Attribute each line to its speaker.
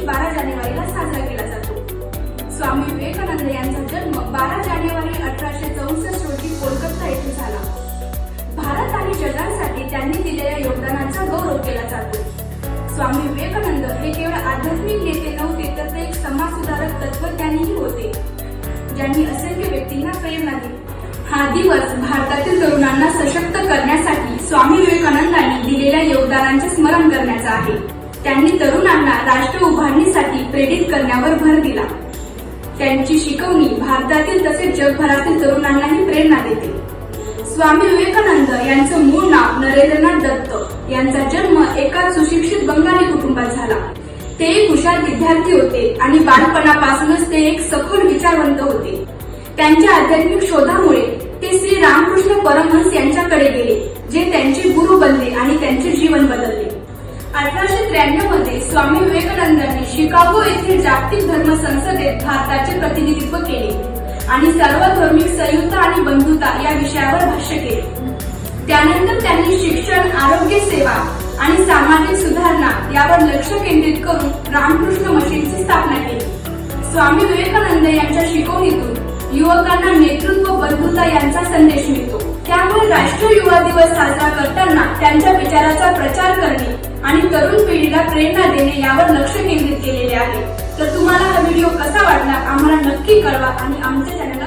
Speaker 1: 12 जानेवारीला साजरा केला जातो। स्वामी विवेकानंद यांचा जन्म 12 जानेवारी 1864 रोजी कोलकाता येथे झाला। भारत आणि जगासाठी त्यांनी दिलेल्या योगदानाचा गौरव केला जातो। स्वामी विवेकानंद हे केवळ आध्यात्मिक नेते नव्हते, तर ते एक समाजसुधारक तत्वज्ञानीही होते, ज्यांनी असंख्य व्यक्तींना प्रेरणा दिली। हा दिवस भारतातील तरुणांना सशक्त करण्यासाठी स्वामी विवेकानंदांनी दिलेल्या योगदानाचे स्मरण करण्याचा आहे। त्यांनी तरुणांना राष्ट्र उभारणीसाठी प्रेरित करण्यावर भर दिला। त्यांची शिकवणी भारतातील तसेच जगभरातील तरुणांनाही प्रेरणा देते। स्वामी विवेकानंद यांचं मूळ नाव नरेंद्रनाथ दत्त। यांचा जन्म एका सुशिक्षित बंगाली कुटुंबात झाला। ते एक हुशार विद्यार्थी होते आणि बालपणापासूनच ते एक सखोल विचारवंत होते। त्यांच्या आध्यात्मिक शोधामुळे ते श्री रामकृष्ण परमहंस यांच्याकडे गेले, जे त्यांचे गुरु बनले आणि त्यांचे जीवन बदलले। 1893 मध्ये स्वामी विवेकानंदांनी शिकागो येथील जागतिक धर्म संसदेत भारताचे प्रतिनिधित्व केले आणि सार्वधर्मिक संयुक्ता आणि बंधुता या विषयावर भाष्य केले। त्यानंतर त्यांनी शिक्षण, आरोग्य सेवा आणि सामाजिक सुधारणा यावर लक्ष केंद्रित करून रामकृष्ण मिशनची स्थापना केली। स्वामी विवेकानंद यांच्या शिकवणीतून युवकांना नेतृत्व, बंधुता यांचा संदेश मिळतो। त्यामुळे राष्ट्रीय युवा दिवस साजरा करताना त्यांच्या विचाराचा प्रचार करणे आणि तरुण पिढीला प्रेरणा देणे यावर लक्ष केंद्रित केलेले आहे। तर तुम्हाला हा व्हिडिओ कसा वाटला आम्हाला नक्की कळवा आणि आमच्या चॅनलला